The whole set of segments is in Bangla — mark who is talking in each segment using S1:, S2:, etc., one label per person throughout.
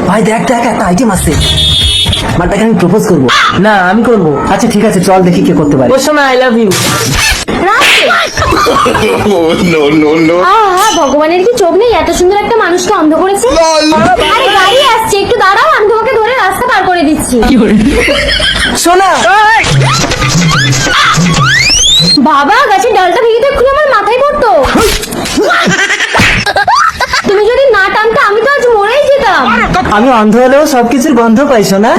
S1: ভাই দেখ দেখ একটা আইটেম আছে, মালটাকে আমি প্রপোজ করবো। না আমি করবো। আচ্ছা ঠিক আছে চল দেখি কে করতে পারে। শোনা আই লাভ ইউ।
S2: ভগবানের কি চোখ নেই, এত সুন্দর একটা মানুষকে অন্ধ করেছে। আরে গাড়ি আসছে, একটু দাঁড়াও, আমি তোমাকে ধরে রাস্তা পার করে দিচ্ছি।
S1: শোনা
S2: বাবা, গাছের ডালটা ভেঙে তো এক্ষুনি আমার মাথায় পড়তো। তুমি যদি না টানতে আমি তো আজ মরেই যেতাম।
S1: আমি অন্ধ হলেও সবকিছুর গন্ধ পাইছো না?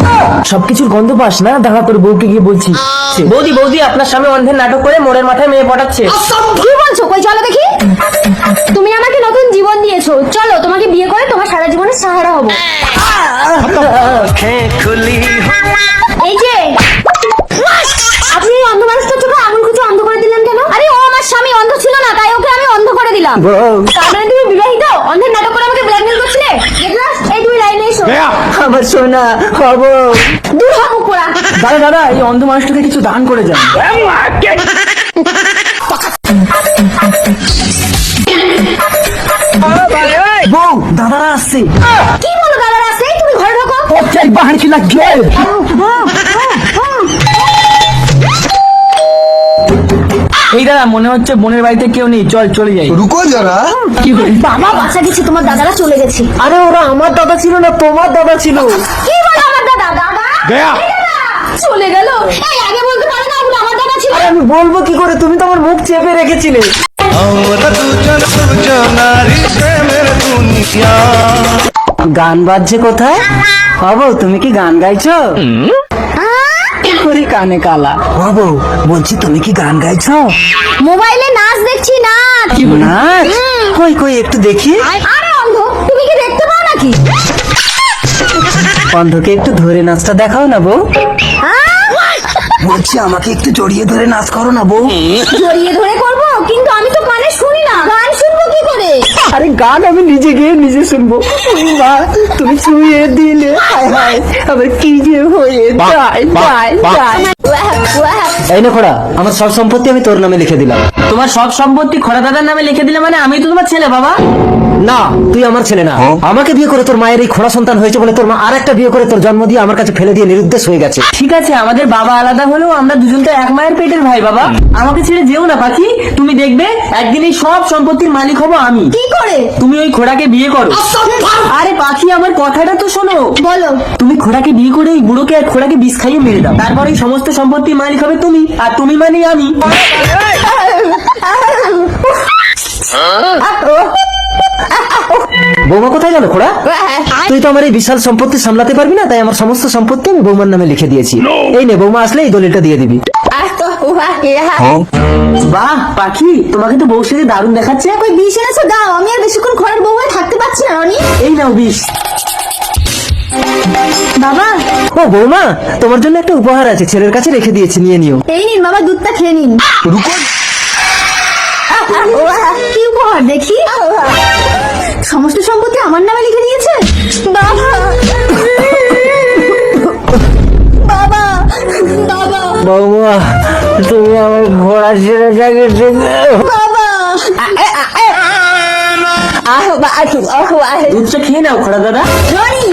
S1: সবকিছুর গন্ধ পাস না? দেখা করে বউকে গিয়ে বলছি, বৌদি বৌদি আপনার স্বামী অন্ধের নাটক করে মোড়ের মাথায় মেয়ে পটাচ্ছে।
S2: কি বলছো? কই চলো দেখি। তুমি আমাকে নতুন জীবন দিয়েছো, চলো তোমাকে বিয়ে করে তোমার সারা জীবনের সাহারা হবো। এই যে আপনি এই অন্ধ মানুষটার চোখে আঙুল কুচো অন্ধ করে দিলেন কেন? আরে ও আমার স্বামী অন্ধ ছিল না, তাই ওকে আমি অন্ধ করে দিলাম। তার মানে তুমি বিবাহিত? অন্ধের নাটক করে আমাকে ব্ল্যাকমেল করছিলে? এই তুমি লাইনে এসো।
S1: আমার সোনা হবো।
S2: দূর হও পোড়া।
S1: দাদা দাদা এই অন্ধ মানুষটাকে কিছু দান করে যান। বউ দাদারা আসছে।
S2: কি বলো দাদারা আছে? তুমি ঘরে ঢোকো।
S1: বাহার কি লাগবে? এই দাদা মনে হচ্ছে বোনের বাড়িতে কেউ নেই, চল চলে যাই।
S3: रुको जरा।
S1: কি করে?
S2: বাবা বাঁচা গেছে, তোমার দাদারা চলে গেছে।
S1: আরে ওরা আমার দাদা ছিল না, তোমার দাদা ছিল।
S2: কি বলো আমার দাদা? দাদা
S3: गया।
S2: এই দাদা, চলে গেল। এই আগে বলতে পারো না ওগুলো আমার দাদা ছিল?
S1: আরে আমি বলবো কি করে, তুমি তো আমার মুখ চেপে রেখেছিলে। গান বাজছে কোথায়? বাবু তুমি কি গান গাইছো? ওরে কানে কালা। বাবু বলছি তুমি কি গান গাইছো?
S2: মোবাইলে নাচ দেখছি, নাচ।
S1: নাচ? কই কই একটু দেখি।
S2: আরে অন্ধ, তুমি কি দেখতে পাও নাকি?
S1: অন্ধকে একটু ধরে নাচটা দেখাও না বউ।
S2: হ্যাঁ?
S1: বলছি আমাকে একটু জড়িয়ে ধরে নাচ করো না বউ।
S2: জড়িয়ে ধরে করবো, কিন্তু আমি তো কানে শুনি না, গান শুনবো কি করে?
S1: আরে গান আমি নিজে গিয়ে নিজে শুনবো। ওই মা তুমি ছুঁয়ে দিলে হায় হায় আবার কি যে হয়ে যায় যায় যায়। এই না খোড়া, আমার সব সম্পত্তি আমি তোর নামে লিখে দিলাম। তোমার সব সম্পত্তি খোড়া দাদার নামে লিখে দিলে মানে আমি তো তোমার ছেলে বাবা? না তুই আমার ছেলে না। আমাকে বিয়ে করে তোর মায়ের এই খোড়া সন্তান হয়েছে বলে তোর মা আর একটা বিয়ে করে তোর জন্ম দিয়ে আমার কাছে ফেলে দিয়ে নিরুদ্দেশ হয়ে গেছে। ঠিক আছে আমাদের বাবা আলাদা হলেও আমরা দুজন তো এক মায়ের পেটের ভাই বাবা। আমাকে ছেড়ে যেও না পাখি, তুমি দেখবে একদিন এই সব সম্পত্তির মালিক হবো আমি।
S2: কি করে?
S1: তুমি ওই খোড়াকে বিয়ে করো। আরে পাখি আমার কথাটা তো শোনো।
S2: বলো।
S1: তুমি খোড়াকে বিয়ে করে এই বুড়োকে আর খোড়াকে বিষ খাইয়ে মেরে দাও, তারপর এই সমস্ত সম্পত্তির মালিক হবে তুমি, আর তুমি মানে আমি। বৌমা কোথায় গেল খোড়া? তুই তো আমার এই বিশাল সম্পত্তি সামলাতে পারবি না, তাই আমার সমস্ত সম্পত্তি আমি বৌমার নামে লিখে দিয়েছি। এই নে বৌমা আসলে এই দলিলটা দিয়ে দিবি। বাহ পাখি, তোমাকে তো বউ সেজে দারুণ দেখাচ্ছে।
S2: ওই বিষ এনেছো, দাও। আমি আর বেশিক্ষণ ঘরের বউ হয়ে থাকতে পারছি না রনি।
S1: এই নাও বিষ।
S2: বাবা
S1: ও বৌমা তোমার জন্য একটা উপহার আছে, ছেলের কাছে রেখে দিয়েছি, নিয়ে নিও।
S2: এই নিন বাবা, দুধটা খেয়ে নিন।
S3: रुको।
S2: কি উপহার দেখি? সমস্ত সম্পত্তি আমার নামে লিখে দিয়েছে। বাবা বাবা বাবা
S1: বৌমা তুমি আমার ঘোড়া ছেড়ে গেছে।
S2: বাবা।
S1: দুধটা খেয়ে নাও খোড়া দাদা।
S2: রনি